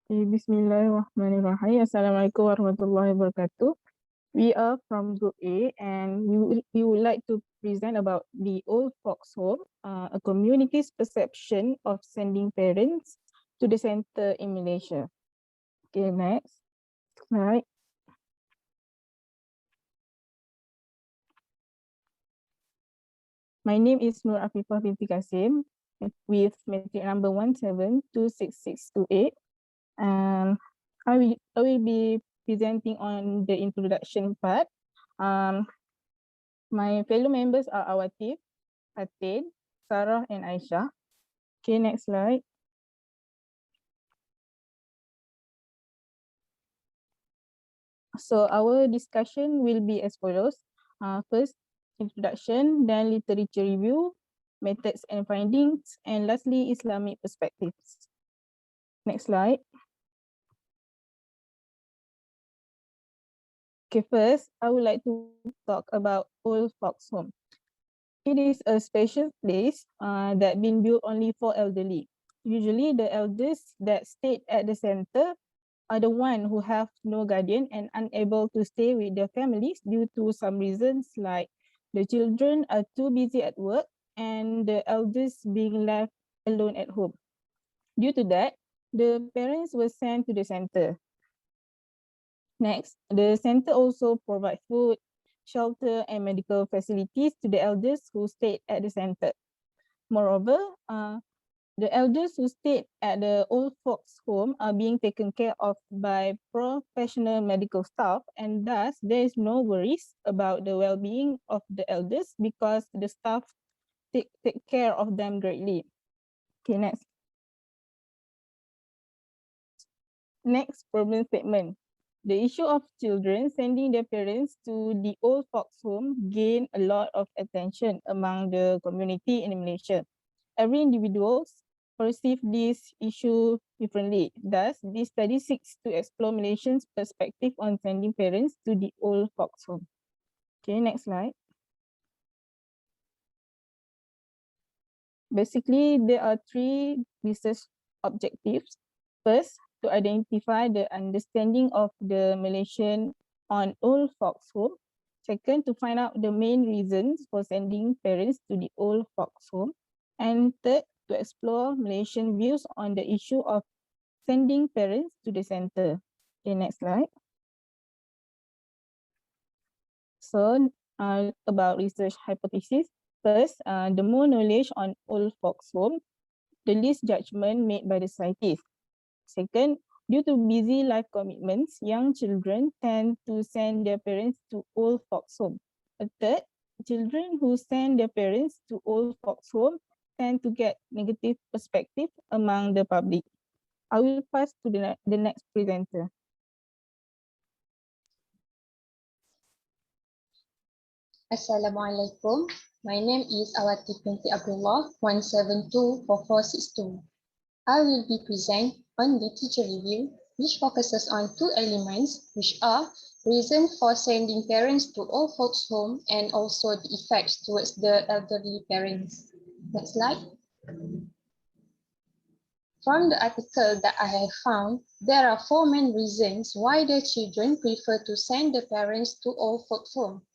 Bismillahirrahmanirrahim. Assalamualaikum warahmatullahi wabarakatuh. We are from Group A and we would like to present about the old folks home, a community's perception of sending parents to the center in Malaysia. Okay, next slide. My name is Nur Afifah binti Kasim with matric number 17266628. And I will be presenting on the introduction part. My fellow members are Awatif, Atin, Sarah, and Aisyah. Okay, next slide. So our discussion will be as follows. First, introduction, then literature review, methods and findings, and lastly, Islamic perspectives. Next slide. Okay, first, I would like to talk about old folks home. It is a special place that been built only for elderly. Usually, the elders that stayed at the center are the one who have no guardian and unable to stay with their families due to some reasons like the children are too busy at work and the elders being left alone at home. Due to that, the parents were sent to the center. Next, the center also provide food, shelter, and medical facilities to the elders who stayed at the center. Moreover, the elders who stayed at the old folks home are being taken care of by professional medical staff, and thus there is no worries about the well-being of the elders because the staff take care of them greatly. Okay, next. Next problem statement. The issue of children sending their parents to the old folks home gained a lot of attention among the community in Malaysia. Every individual perceive this issue differently. Thus, this study seeks to explore Malaysians' perspective on sending parents to the old folks home. Okay, next slide. Basically, there are three research objectives. First, to identify the understanding of the Malaysian on old folks home. Second, to find out the main reasons for sending parents to the old folks home. And third, to explore Malaysian views on the issue of sending parents to the center. Okay, next slide. So, about research hypothesis. First, the more knowledge on old folks home, the least judgment made by the scientists. Second, due to busy life commitments, young children tend to send their parents to old folks home. Third, children who send their parents to old folks home tend to get negative perspective among the public. I will pass to the next presenter. Assalamualaikum. My name is Awati binti Abdullah 1724462. I will be present on literature review, which focuses on two elements, which are reason for sending parents to old folks home and also the effects towards the elderly parents. Next slide. From the article that I have found, there are four main reasons why the children prefer to send the parents to old folks home.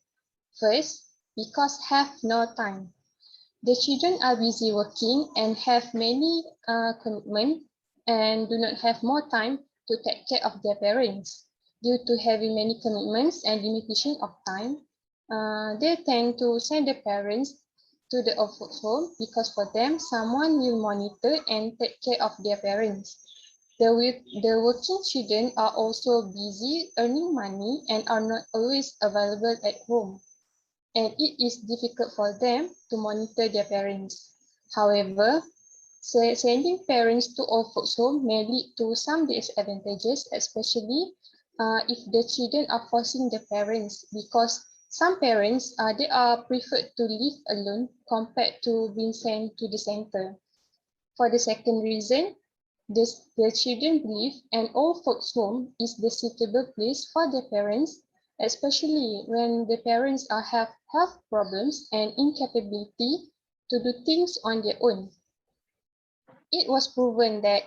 First, because have no time. The children are busy working and have many commitments and do not have more time to take care of their parents. Due to having many commitments and limitation of time, they tend to send their parents to the old folks home because for them, someone will monitor and take care of their parents. The working children are also busy earning money and are not always available at home, and it is difficult for them to monitor their parents. However, sending parents to old folks home may lead to some disadvantages, especially if the children are forcing the parents, because some parents they are preferred to live alone compared to being sent to the center. For the second reason, the children believe an old folks home is the suitable place for their parents, especially when the parents have health problems and incapability to do things on their own. It was proven that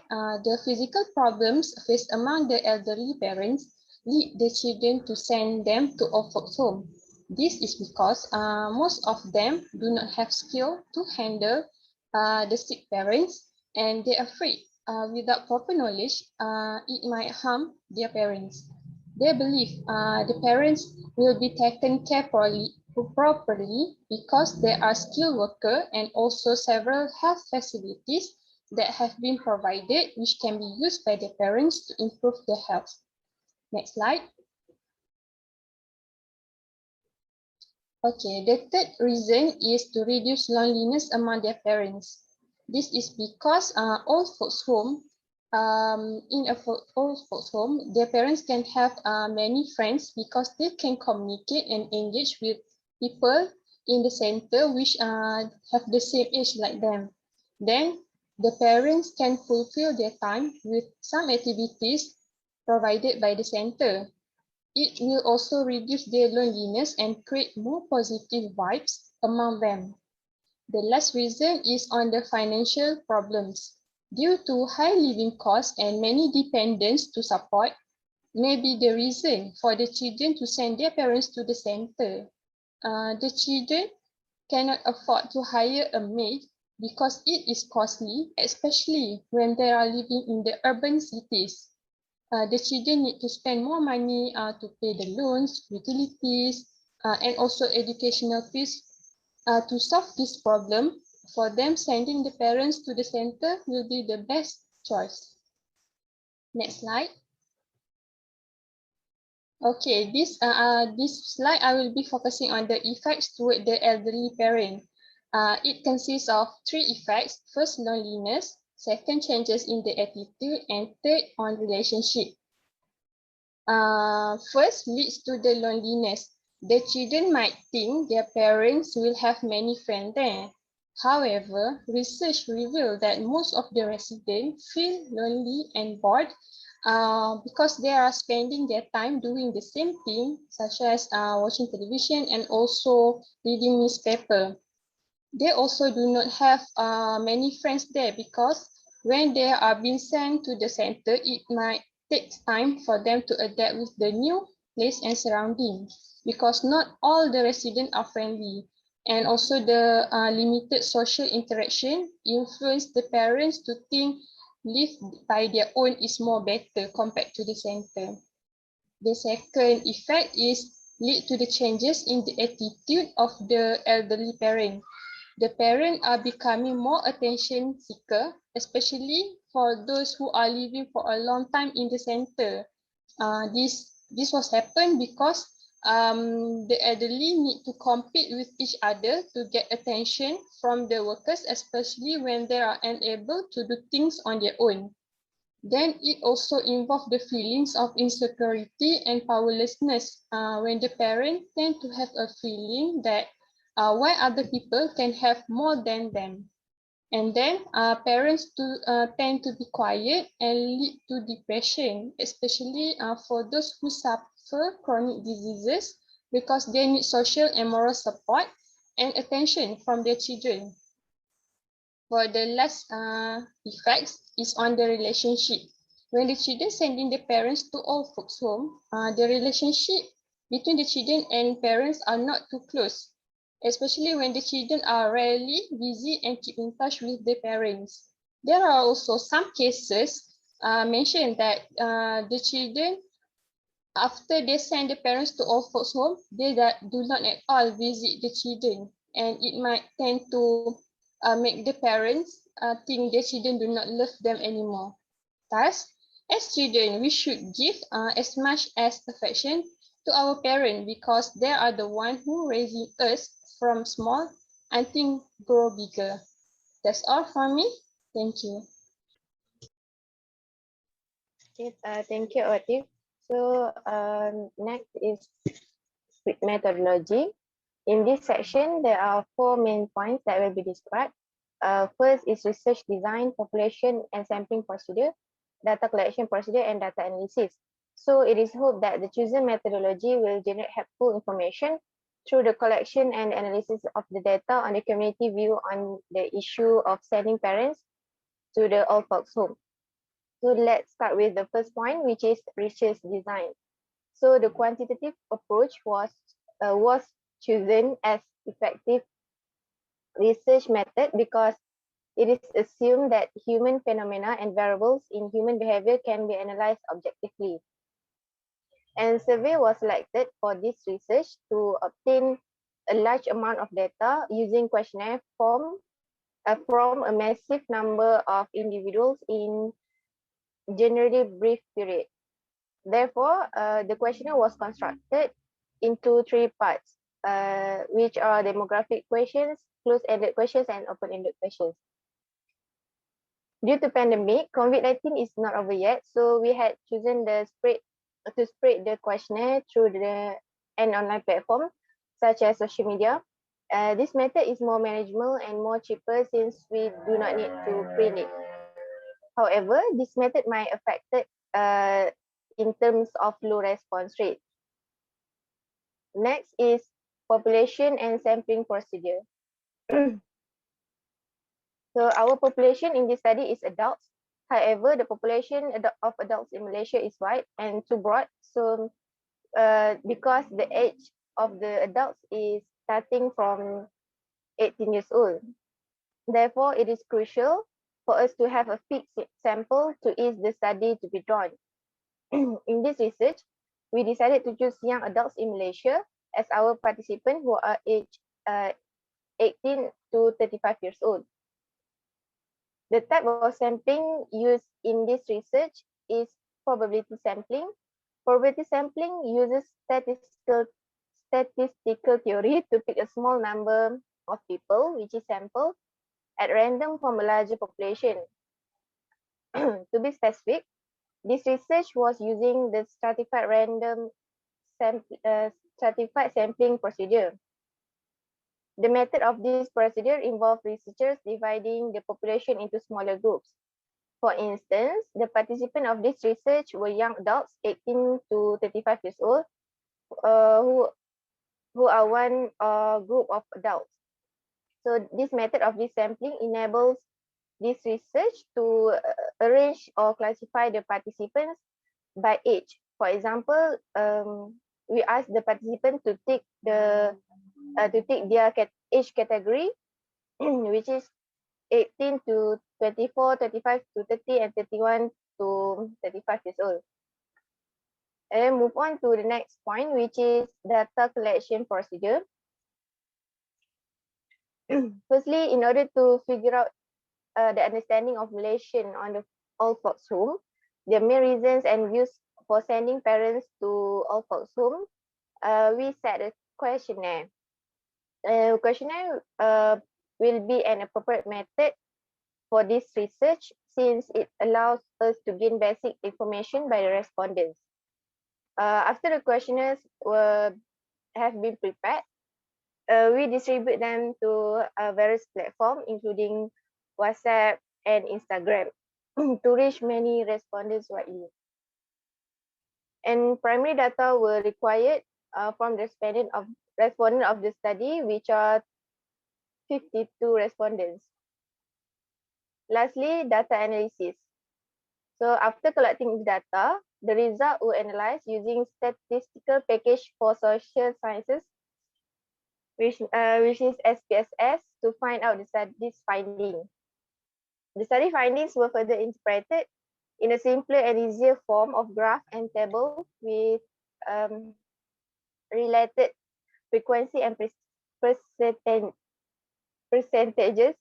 the physical problems faced among the elderly parents lead the children to send them to old folks home. This is because most of them do not have skill to handle the sick parents, and they are afraid without proper knowledge it might harm their parents. They believe the parents will be taken care properly because they are skilled worker and also several health facilities that have been provided which can be used by the parents to improve their health. Next slide. Okay, the third reason is to reduce loneliness among their parents. This is because old folks home, old folks home, their parents can have many friends because they can communicate and engage with people in the center which have the same age like them. Then the parents can fulfill their time with some activities provided by the center. It will also reduce their loneliness and create more positive vibes among them. The last reason is on the financial problems. Due to high living costs and many dependents to support, may be the reason for the children to send their parents to the center. The children cannot afford to hire a maid because it is costly, especially when they are living in the urban cities. The children need to spend more money to pay the loans, utilities, and also educational fees. To solve this problem, for them, sending the parents to the center will be the best choice. Next slide. Okay, this slide I will be focusing on the effects toward the elderly parent. It consists of three effects. First, loneliness. Second, changes in the attitude. And third, on relationship. First, leads to the loneliness. The children might think their parents will have many friends there. However, research revealed that most of the residents feel lonely and bored because they are spending their time doing the same thing, such as watching television and also reading newspaper. They also do not have many friends there because when they are being sent to the center, it might take time for them to adapt with the new place and surrounding because not all the residents are friendly. And also the limited social interaction influence the parents to think live by their own is more better compared to the center. The second effect is lead to the changes in the attitude of the elderly parent. The parents are becoming more attention seeker, especially for those who are living for a long time in the center. This was happened because the elderly need to compete with each other to get attention from the workers, especially when they are unable to do things on their own. Then it also involves the feelings of insecurity and powerlessness when the parents tend to have a feeling that why other people can have more than them. And then parents tend to be quiet and lead to depression, especially for those who suffer chronic diseases because they need social and moral support and attention from their children. For the last effects is on the relationship. When the children sending the parents to old folks home, the relationship between the children and parents are not too close, especially when the children are rarely busy and keep in touch with their parents. There are also some cases mentioned that the children, after they send the parents to old folks home, they do not at all visit the children, and it might tend to make the parents think their children do not love them anymore. Thus, as children, we should give as much as affection to our parents because they are the one who raising us from small until grow bigger. That's all from me. Thank you. Okay, thank you, Atif. So next is with methodology. In this section, there are four main points that will be described. First is research design, population and sampling procedure, data collection procedure, and data analysis. So it is hoped that the chosen methodology will generate helpful information through the collection and analysis of the data on the community view on the issue of sending parents to the old folks home. So let's start with the first point, which is research design. So the quantitative approach was chosen as effective research method because it is assumed that human phenomena and variables in human behavior can be analyzed objectively. And survey was selected for this research to obtain a large amount of data using questionnaire form from a massive number of individuals in generally brief period. Therefore, the questionnaire was constructed into three parts, which are demographic questions, closed-ended questions, and open-ended questions. Due to pandemic, COVID-19 is not over yet, so we had chosen to spread the questionnaire through an online platform, such as social media. This method is more manageable and more cheaper since we do not need to print it. However, this method might affect it in terms of low response rate. Next is population and sampling procedure. So our population in this study is adults. However, the population of adults in Malaysia is wide and too broad. So because the age of the adults is starting from 18 years old. Therefore, it is crucial for us to have a fixed sample to ease the study to be drawn. In this research, we decided to choose young adults in Malaysia as our participants who are aged 18 to 35 years old. The type of sampling used in this research is probability sampling. Probability sampling uses statistical theory to pick a small number of people, which is sampled, at random from a larger population. To be specific, this research was using the stratified sampling procedure. The method of this procedure involved researchers dividing the population into smaller groups. For instance, the participants of this research were young adults 18 to 35 years old who are one group of adults. So this method of this sampling enables this research to arrange or classify the participants by age. For example, we ask the participant to take their age category, which is 18 to 24, 25 to 30, and 31 to 35 years old. And then move on to the next point, which is data collection procedure. Firstly, in order to figure out the understanding of Malaysian on the old folks home, the main reasons and views for sending parents to old folks home, we set a questionnaire. Questionnaire will be an appropriate method for this research since it allows us to gain basic information by the respondents. After the questionnaires have been prepared, we distribute them to various platforms, including WhatsApp and Instagram, to reach many respondents widely. And primary data were required from the respondent of the study, which are 52 respondents. Lastly, data analysis. So after collecting data, the result were analyzed using statistical package for social sciences, which is SPSS, to find out the study's finding. The study findings were further interpreted in a simpler and easier form of graph and table with related frequency and percentages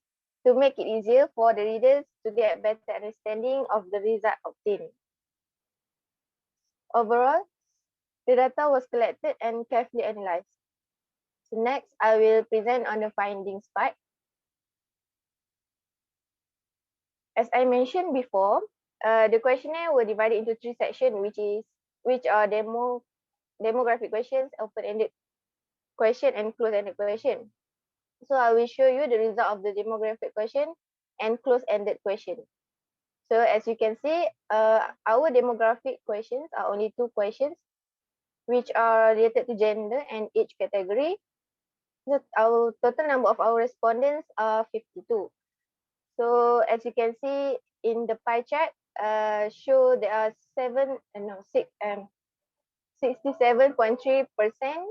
to make it easier for the readers to get better understanding of the result obtained. Overall, the data was collected and carefully analyzed. So next, I will present on the findings part. As I mentioned before, the questionnaire were divided into three sections, which are demographic questions, open-ended question, and closed-ended question. So I will show you the result of the demographic question and closed-ended question. So as you can see, our demographic questions are only two questions, which are related to gender and age category. So our total number of our respondents are 52. So as you can see in the pie chart, show there are 67.3%,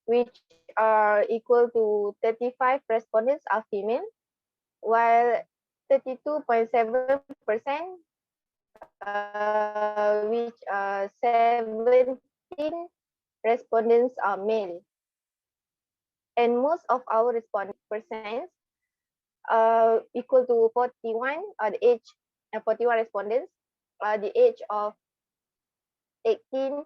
which are equal to 35 respondents are female, while 32.7%, which are 17 respondents are male. And most of our respondents equal to 41, the age 41 respondents, the age of 18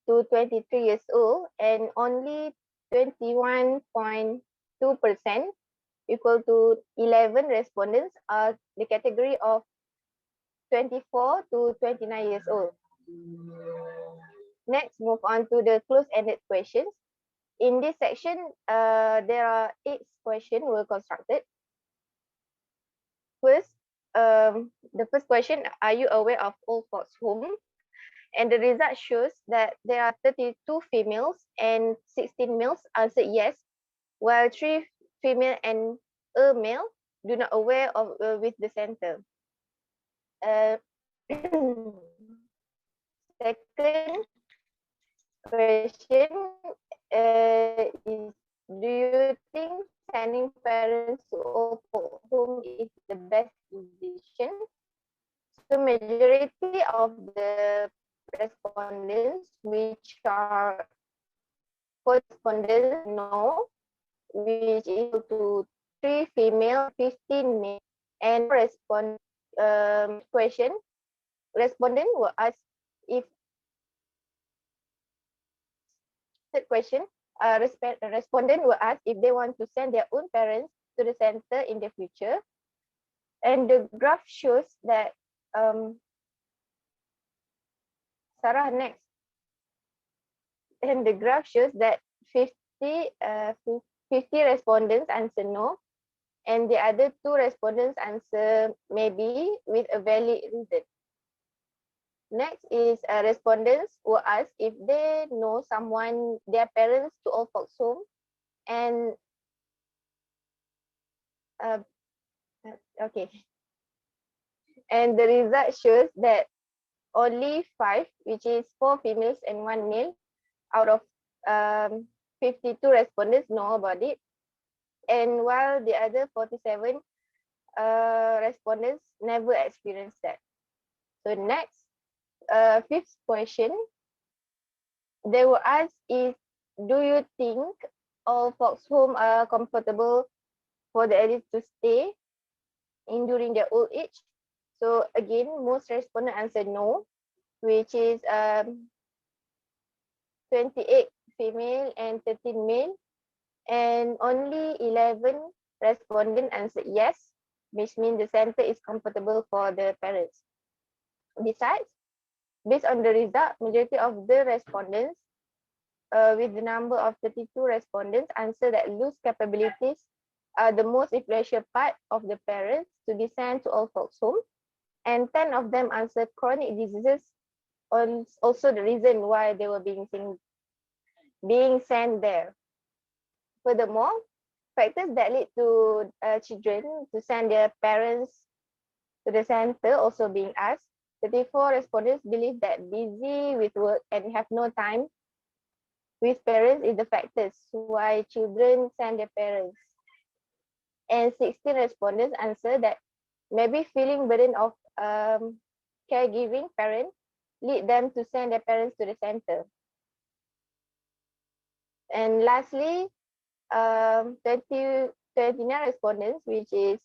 to 23 years old, and only 21.2%, equal to 11 respondents, are the category of 24 to 29 years old. Next, move on to the close-ended questions. In this section, there are 8 questions were constructed. First, the first question, are you aware of old folks home? And the result shows that there are 32 females and 16 males answered yes, while 3 female and a male do not aware of with the center. Second question is, do you think sending parents to old folk home is the best decision? So majority of the respondents, which are 4 respondents, no, which equal to 3 female, 15 male, and respond question. Respondent will ask if third question. Respondent will ask if they want to send their own parents to the center in the future, and the graph shows that Sarah next. And the graph shows that 50 respondents answer no, and the other 2 respondents answer maybe with a valid reason. Next is respondents will ask if they know someone, their parents to old folks home, and okay. And the result shows that only 5, which is 4 females and 1 male, out of 52 respondents know about it. And while the other 47 respondents never experienced that. So next, fifth question, they will ask is, do you think all folks home are comfortable for the elderly to stay in during their old age? So again, most respondents answered no, which is 28 female and 13 male, and only 11 respondents answered yes, which means the center is comfortable for the parents. Besides, based on the result, majority of the respondents with the number of 32 respondents answer that loose capabilities are the most influential part of the parents to be sent to old folks home, and 10 of them answered chronic diseases also the reason why they were being sent there. Furthermore, factors that lead to children to send their parents to the center also being asked. 34 respondents believe that busy with work and have no time with parents is the factors why children send their parents. And 16 respondents answer that maybe feeling burden of caregiving parents lead them to send their parents to the center. And lastly, 29 respondents, which is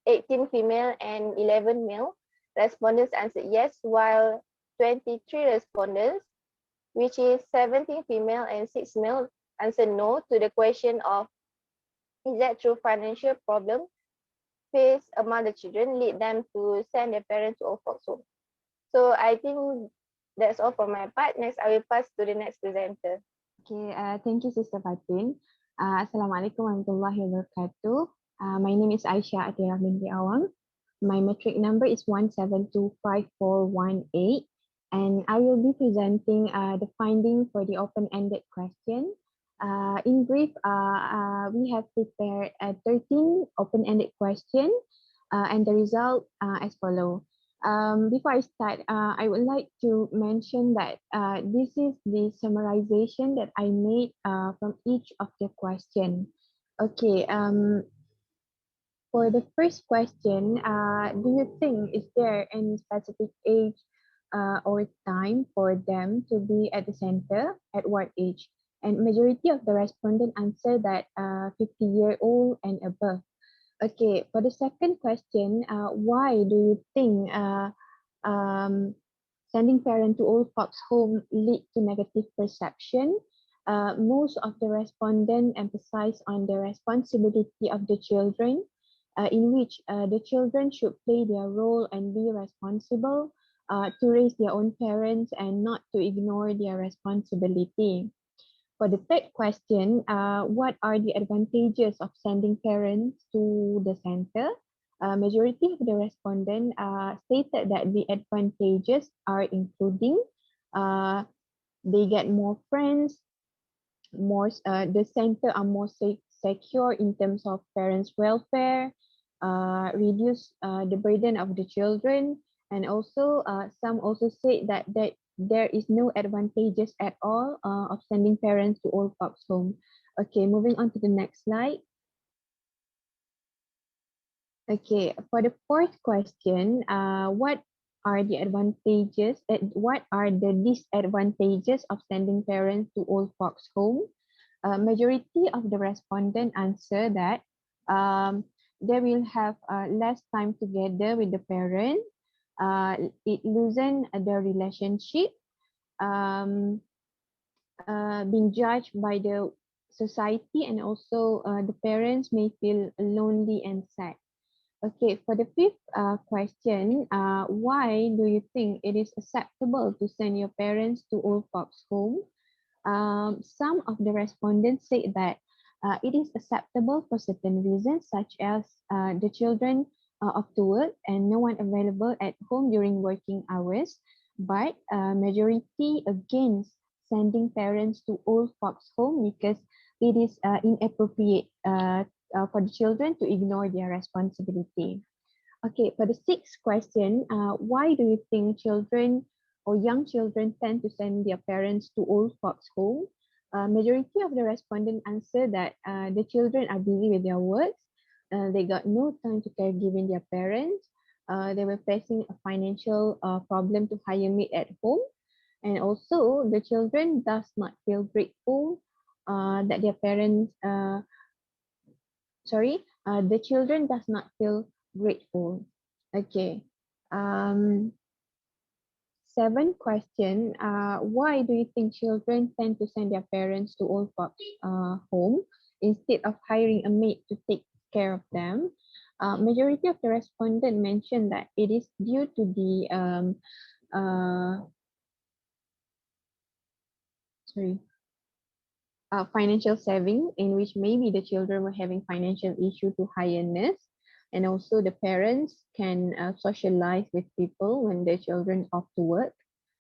18 female and 11 male, respondents answered yes, while 23 respondents, which is 17 female and 6 male, answered no to the question of, is that true financial problem faced among the children lead them to send their parents to old folks home? So I think that's all for my part. Next, I will pass to the next presenter. Okay, thank you, Sister Fatin. Assalamualaikum warahmatullahi wabarakatuh. My name is Aisyah Atira binti Awang. My metric number is 1725418, and I will be presenting the finding for the open-ended question. In brief, we have prepared 13 open-ended questions And the result as follow. Before I start, I would like to mention that this is the summarization that I made from each of the question. Okay, for the first question, do you think is there any specific age or time for them to be at the center? At what age? And majority of the respondent answer that 50-year-old and above. Okay, for the second question, why do you think um, sending parent to old folks home lead to negative perception? Most of the respondents emphasize on the responsibility of the children, in which the children should play their role and be responsible to raise their own parents and not to ignore their responsibility. For the third question, what are the advantages of sending parents to the center? Majority of the respondents stated that the advantages are including uh, they get more friends, more the center are more secure in terms of parents' welfare, reduce the burden of the children, and also some also say that there is no advantages at all of sending parents to old folks home. Okay, moving on to the next slide. Okay, for the fourth question, what are the advantages and what are the disadvantages of sending parents to old folks home? Majority of the respondent answer that they will have less time together with the parent. It loosen the relationship. Um, being judged by the society, and also the parents may feel lonely and sad. Okay, for the fifth question, why do you think it is acceptable to send your parents to old folks home? Some of the respondents say that it is acceptable for certain reasons, such as the children off to work and no one available at home during working hours. But majority against sending parents to old folks home because it is inappropriate for the children to ignore their responsibility. Okay, for the sixth question, why do you think children or young children tend to send their parents to old folks home? Majority of the respondent answer that the children are busy with their works. They got no time to caregiving their parents. They were facing a financial problem to hire maid at home. And also, the children does not feel grateful that their parents, the children does not feel grateful. Okay. Um, Seventh question. Why do you think children tend to send their parents to old folks home instead of hiring a maid to take care of them? Majority of the respondent mentioned that it is due to the uh, sorry financial saving, in which maybe the children were having financial issue to hire nurse, and also the parents can socialize with people when their children off to work,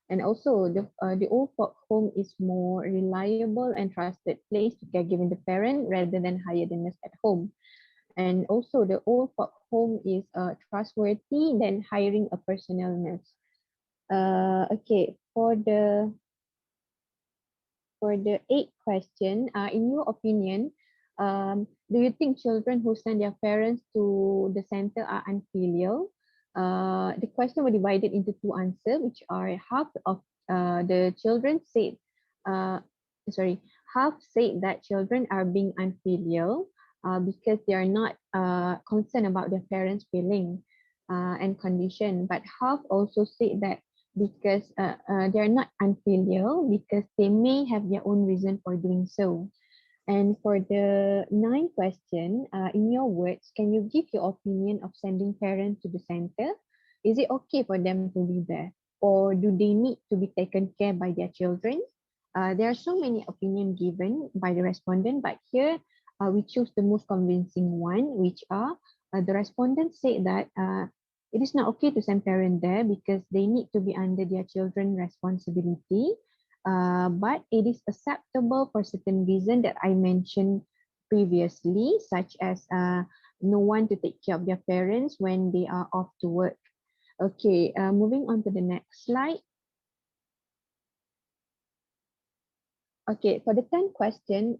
and also the old folk home is more reliable and trusted place to caregiving the parent rather than hire the nurse at home. And also the old folk home is trustworthy than hiring a personal nurse. Okay, for the eighth question, in your opinion, do you think children who send their parents to the center are unfilial? The question was divided into two answers, which are half of the children said, uh, sorry, half said that children are being unfilial because they are not concerned about their parents' feeling and condition, but half also said that because they're not unfilial because they may have their own reason for doing so. And for the ninth question, in your words, can you give your opinion of sending parents to the center? Is it okay for them to be there? Or do they need to be taken care by their children? There are so many opinions given by the respondent, but here we choose the most convincing one, which are the respondents say that it is not okay to send parents there because they need to be under their children's responsibility. But it is acceptable for certain reason that I mentioned previously, such as no one to take care of their parents when they are off to work. Okay, moving on to the next slide. Okay, for the 10th question,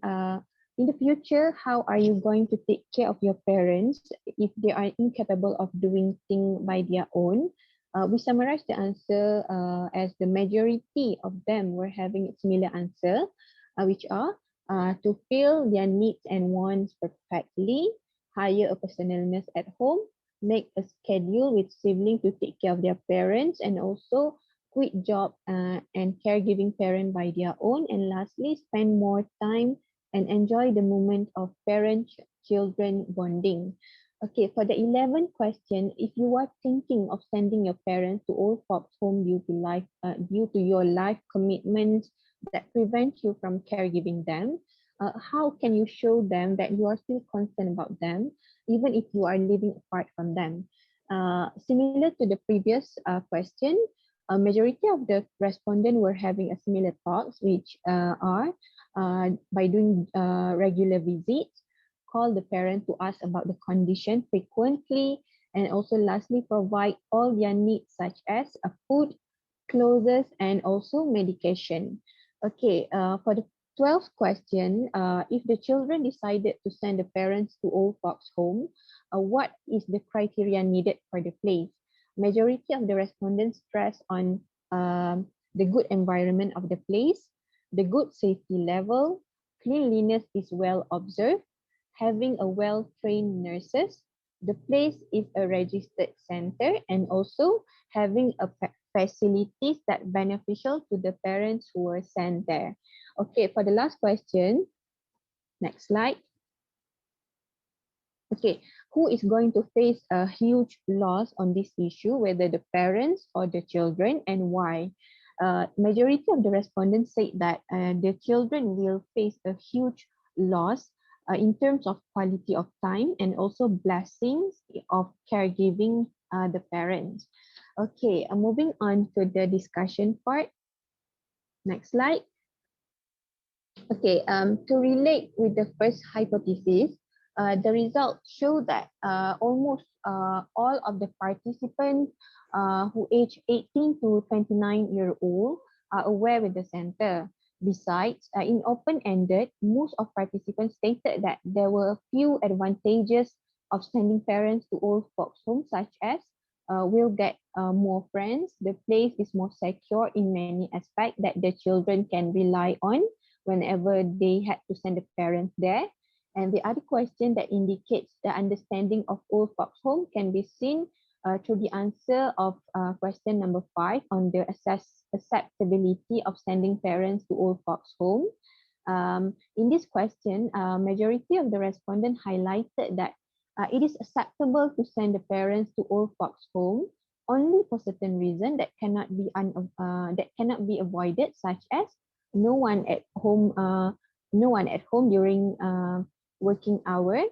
in the future, how are you going to take care of your parents if they are incapable of doing things by their own? We summarize the answer as the majority of them were having a similar answer, which are to fill their needs and wants perfectly, hire a personal nurse at home, make a schedule with siblings to take care of their parents, and also quit job and caregiving parent by their own, and lastly spend more time and enjoy the moment of parent children bonding. Okay, for the 11th question, if you are thinking of sending your parents to old folks home due to your life commitments that prevent you from caregiving them, how can you show them that you are still concerned about them even if you are living apart from them? Similar to the previous question, a majority of the respondents were having a similar thoughts, which are by doing regular visits, call the parent to ask about the condition frequently, and also lastly provide all their needs such as food, clothes, and also medication. Okay, for the 12th question, if the children decided to send the parents to old folks home, what is the criteria needed for the place? Majority of the respondents stress on the good environment of the place, the good safety level, cleanliness is well observed, having a well-trained nurses, the place is a registered center, and also having a facilities that beneficial to the parents who were sent there. Okay, for the last question, next slide. Okay, who is going to face a huge loss on this issue, whether the parents or the children, and why? Majority of the respondents said that the children will face a huge loss in terms of quality of time and also blessings of caregiving the parents. Okay, moving on to the discussion part. Next slide. Okay, to relate with the first hypothesis, the results show that almost all of the participants who age 18 to 29-year-old are aware with the center. Besides, in open-ended, most of participants stated that there were a few advantages of sending parents to old folks home, such as will get more friends, the place is more secure in many aspects that the children can rely on whenever they had to send the parents there. And the other question that indicates the understanding of old folks home can be seen through the answer of question number 5 on the acceptability of sending parents to old folks home. In this question, majority of the respondents highlighted that it is acceptable to send the parents to old folks home only for certain reason that cannot be avoided, such as no one at home during working hour.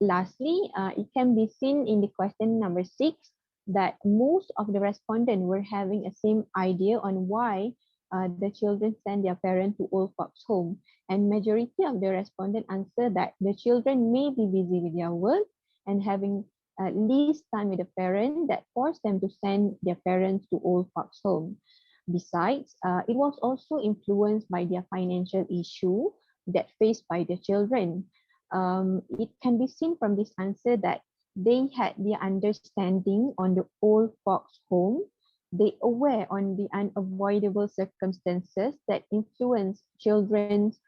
Lastly, it can be seen in the question number 6 that most of the respondents were having a same idea on why the children send their parents to old folks home, and majority of the respondents answer that the children may be busy with their work and having least time with the parent that force them to send their parents to old folks home. Besides, it was also influenced by their financial issue that faced by the children. It can be seen from this answer that they had the understanding on the old folks home. They aware on the unavoidable circumstances that influence children's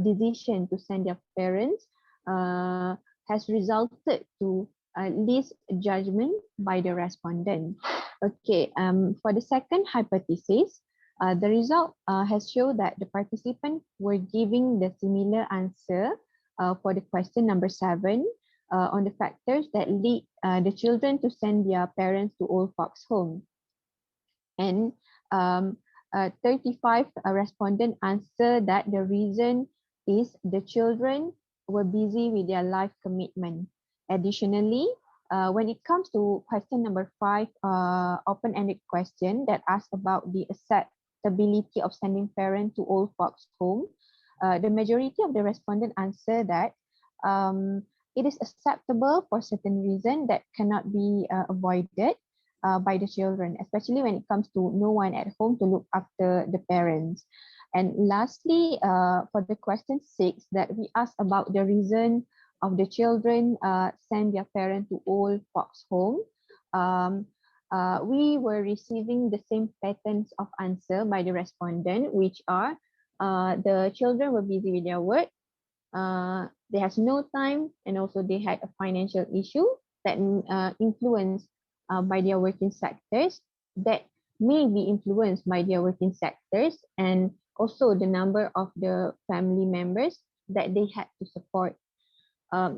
decision to send their parents has resulted to least judgment by the respondent. Okay, for the second hypothesis, the result has shown that the participants were giving the similar answer for the question number 7 on the factors that lead the children to send their parents to old folks home. And 35 respondents answered that the reason is the children were busy with their life commitment. Additionally, when it comes to question number 5, open-ended question that asks about the acceptability of sending parents to old folks home, the majority of the respondents answer that it is acceptable for certain reason that cannot be avoided by the children, especially when it comes to no one at home to look after the parents. And lastly, for the question 6, that we asked about the reason of the children send their parent to old folks home. Um, we were receiving the same patterns of answer by the respondent, which are the children were busy with their work, they has no time, and also they had a financial issue that influenced by their working sectors, that may be influenced by their working sectors, and also the number of the family members that they had to support.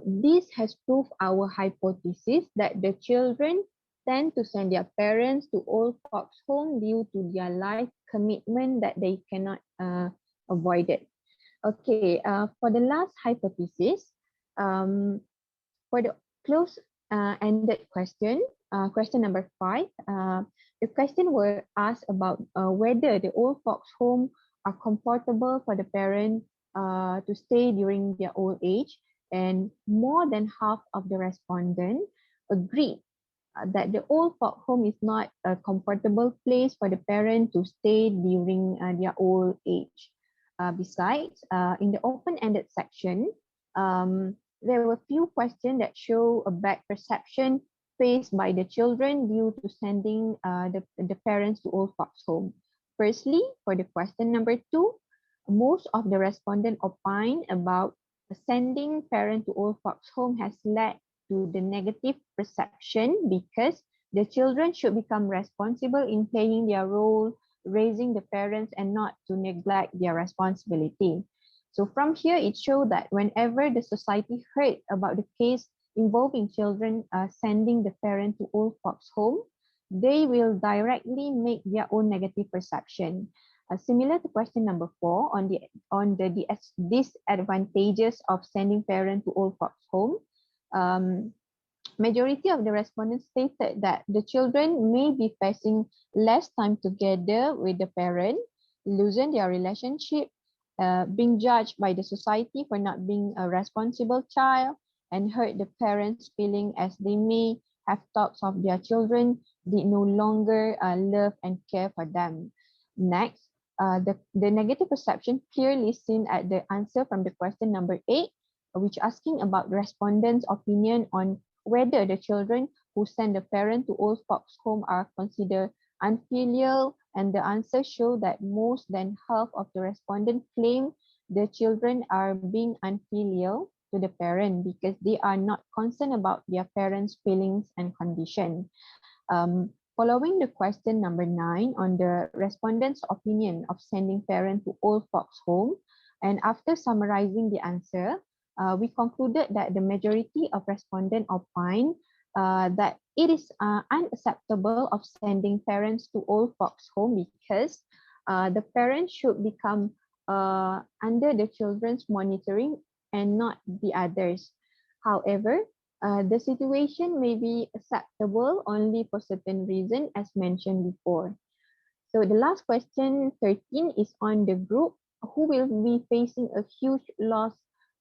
This has proved our hypothesis that the children tend to send their parents to old folks home due to their life commitment that they cannot avoid it. Okay, for the last hypothesis, for the close-ended question, question number 5, the question were asked about whether the old folks home are comfortable for the parent to stay during their old age, and more than half of the respondents agreed that the old folk home is not a comfortable place for the parent to stay during their old age. Besides, in the open-ended section, there were few questions that show a bad perception faced by the children due to sending the parents to old folks home. Firstly, for the question number 2, most of the respondents opine about sending parent to old folks home has led to the negative perception because the children should become responsible in playing their role, raising the parents, and not to neglect their responsibility. So from here, it showed that whenever the society heard about the case involving children sending the parent to old folks home, they will directly make their own negative perception. Similar to question number 4 on the disadvantages of sending parent to old folks home, majority of the respondents stated that the children may be facing less time together with the parent, losing their relationship, being judged by the society for not being a responsible child, and hurt the parents' feeling as they may have thoughts of their children did no longer love and care for them. Next, the negative perception clearly seen at the answer from the question number 8, which asking about respondents' opinion on whether the children who send the parent to old folks home are considered unfilial, and the answer show that most than half of the respondents claim the children are being unfilial to the parent because they are not concerned about their parents' feelings and condition. Following the question number 9 on the respondents' opinion of sending parent to old folks home, and after summarizing the answer, we concluded that the majority of respondents opine that it is unacceptable of sending parents to old folks home because the parents should become under the children's monitoring and not the others. However, the situation may be acceptable only for certain reasons as mentioned before. So the last question, 13, is on the group who will be facing a huge loss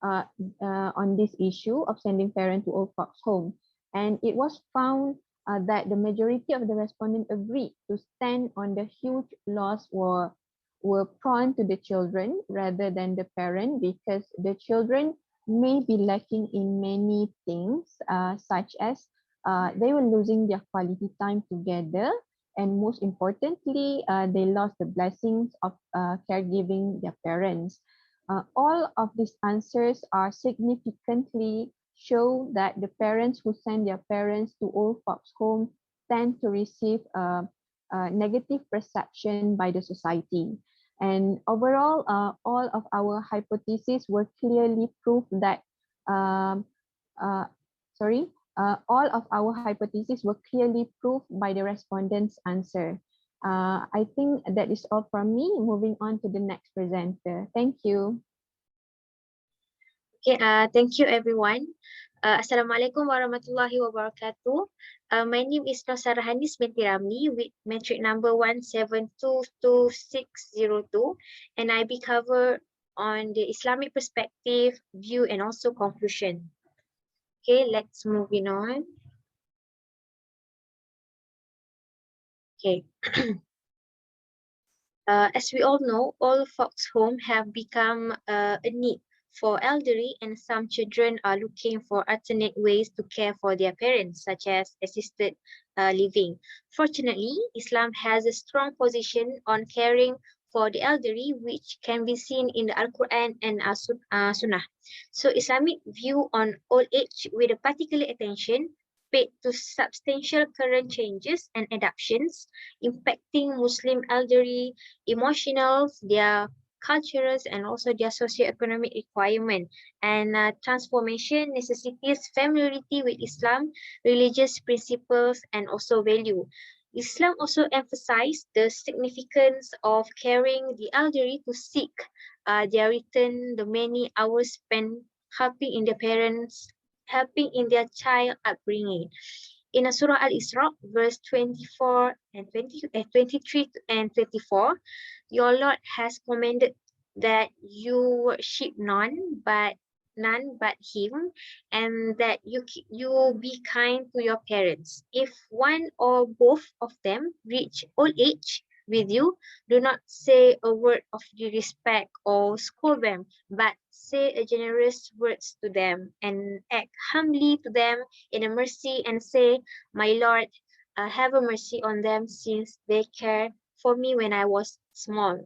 on this issue of sending parents to old folks home. And it was found that the majority of the respondents agreed to stand on the huge loss were prone to the children rather than the parent because the children may be lacking in many things such as they were losing their quality time together, and most importantly, they lost the blessings of caregiving their parents. All of these answers are significantly show that the parents who send their parents to old folks home tend to receive a negative perception by the society. And overall, all of our hypotheses were clearly proved that, um, uh, all of our hypotheses were clearly proved by the respondents' answer. I think that is all from me. Moving on to the next presenter. Thank you. Okay, thank you everyone. Assalamualaikum warahmatullahi wabarakatuh. My name is Nosara Hanis binti Ramli with metric number 1722602, and I be cover on the Islamic perspective, view, and also conclusion. Okay, let's moving on. Okay. As we all know, all folks' home have become a need for elderly, and some children are looking for alternate ways to care for their parents, such as assisted living. Fortunately, Islam has a strong position on caring for the elderly, which can be seen in the Al-Quran and Sunnah. So Islamic view on old age with a particular attention paid to substantial current changes and adaptations impacting Muslim elderly emotional, their cultures, and also their socio-economic requirement. And transformation necessitates familiarity with Islam, religious principles, and also value. Islam also emphasized the significance of caring the elderly to seek their return the many hours spent helping in their parents, helping in their child upbringing. In Surah Al-Isra, verse 24 and 23 and 24, your Lord has commanded that you worship none but Him, and that you be kind to your parents. If one or both of them reach old age with you, do not say a word of disrespect or scold them, but say a generous words to them and act humbly to them in a mercy and say, my Lord, have a mercy on them since they cared for me when I was small.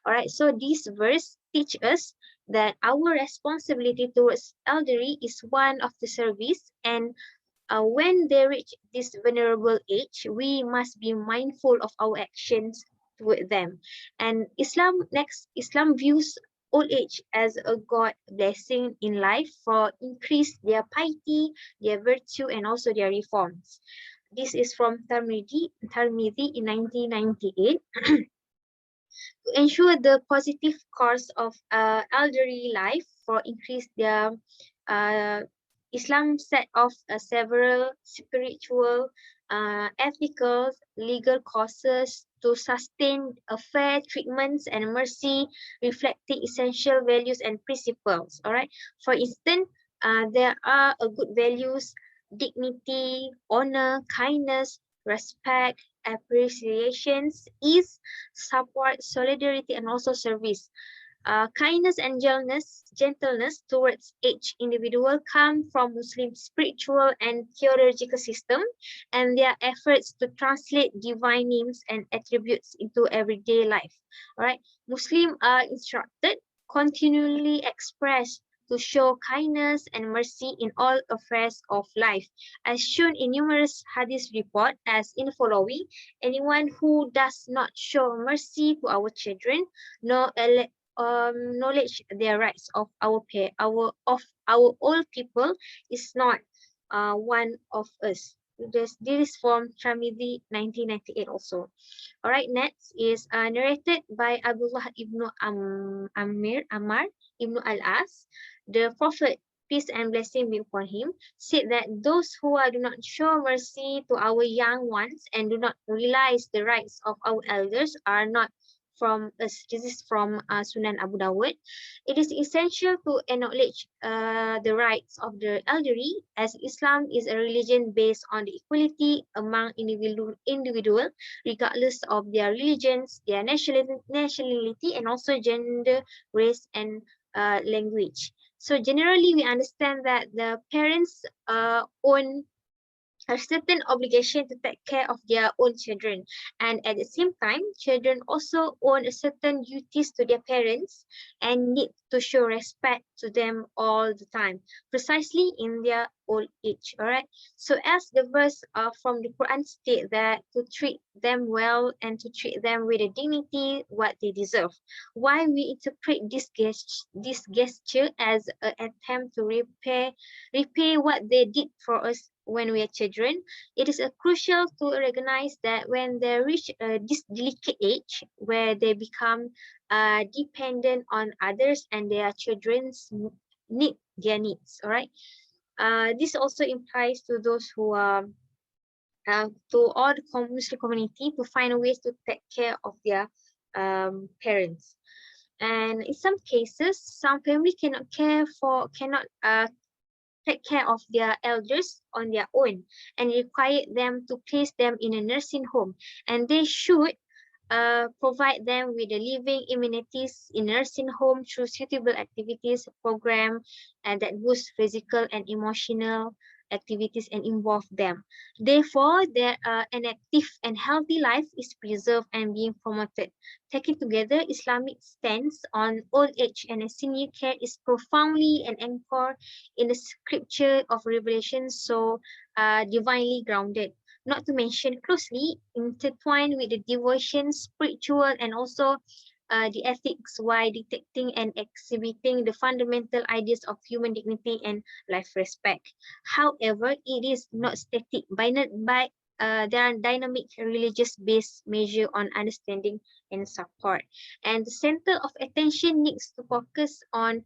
All right, so this verse teach us that our responsibility towards elderly is one of the service, and when they reach this vulnerable age, we must be mindful of our actions toward them. And Islam views old age as a God blessing in life for increase their piety, their virtue, and also their reforms. This is from Tirmidhi in 1998. To ensure the positive course of elderly life for increase their uh, Islam set off several spiritual, ethical, legal causes to sustain a fair treatments and mercy, reflecting essential values and principles. All right. For instance, there are a good values, dignity, honor, kindness, respect, appreciations, ease, support, solidarity, and also service. Kindness and gentleness towards each individual come from Muslim spiritual and theological system, and their efforts to translate divine names and attributes into everyday life. All right, Muslims are instructed continually express to show kindness and mercy in all affairs of life, as shown in numerous hadith report as in following. Anyone who does not show mercy to our children, nor knowledge their rights of our old people is not one of us. This is from Tramidi 1998 also. All right, next is narrated by Abdullah ibn Ammar ibn al-As. The Prophet, peace and blessing be upon him, said that those who do not show mercy to our young ones and do not realize the rights of our elders are not from us. This is from Sunan Abu Dawud. It is essential to acknowledge the rights of the elderly, as Islam is a religion based on the equality among individual, regardless of their religions, their nationality, and also gender, race, and language. So generally, we understand that the parents own a certain obligation to take care of their own children, and at the same time children also own a certain duties to their parents and need to show respect to them all the time, precisely in their old age. All right, so as the verse from the Quran state that to treat them well and to treat them with a dignity what they deserve, why we interpret this gesture as an attempt to repay what they did for us when we are children. It is crucial to recognize that when they reach this delicate age where they become dependent on others and their children's need their needs. All right. This also implies to those who are to all the Muslim community to find ways to take care of their parents. And in some cases, some family cannot take care of their elders on their own and require them to place them in a nursing home, and they should provide them with the living amenities in nursing home through suitable activities program and that boost physical and emotional activities and involve them. Therefore, an active and healthy life is preserved and being promoted. Taken together, Islamic stance on old age and senior care is profoundly and anchored in the scripture of revelation, so divinely grounded, not to mention closely intertwined with the devotion, spiritual, and also the ethics while detecting and exhibiting the fundamental ideas of human dignity and life respect. However, it is not static by there are dynamic religious-based measure on understanding and support. And the center of attention needs to focus on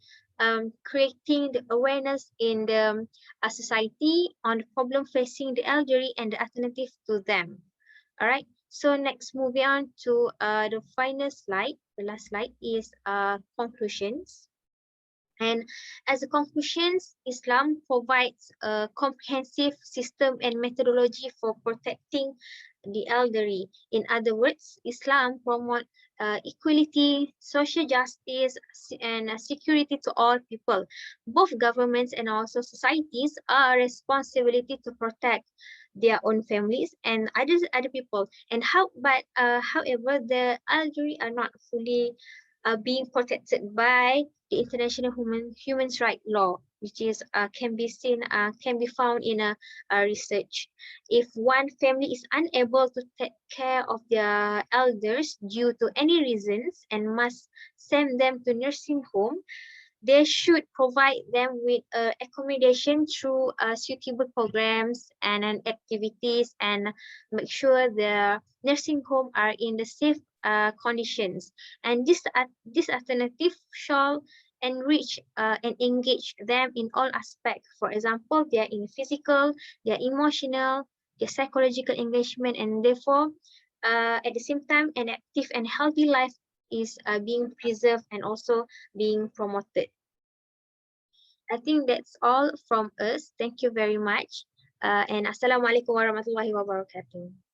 creating the awareness in the society on the problem facing the elderly and the alternative to them. All right. So next, moving on to the final slide. The last slide is conclusions. And as a conclusions, Islam provides a comprehensive system and methodology for protecting the elderly. In other words, Islam promotes equality, social justice, and security to all people. Both governments and also societies are responsibility to protect their own families and other people. And however, the elderly are not fully being protected by the international human rights law, which is can be found in a research. If one family is unable to take care of their elders due to any reasons and must send them to nursing home, they should provide them with accommodation through suitable programs and activities, and make sure the nursing home are in the safe conditions. And this alternative shall enrich and engage them in all aspects. For example, they are in physical, they are emotional, their psychological engagement, and therefore at the same time an active and healthy life is being preserved and also being promoted. I think that's all from us. Thank you very much. And Assalamualaikum warahmatullahi wabarakatuh.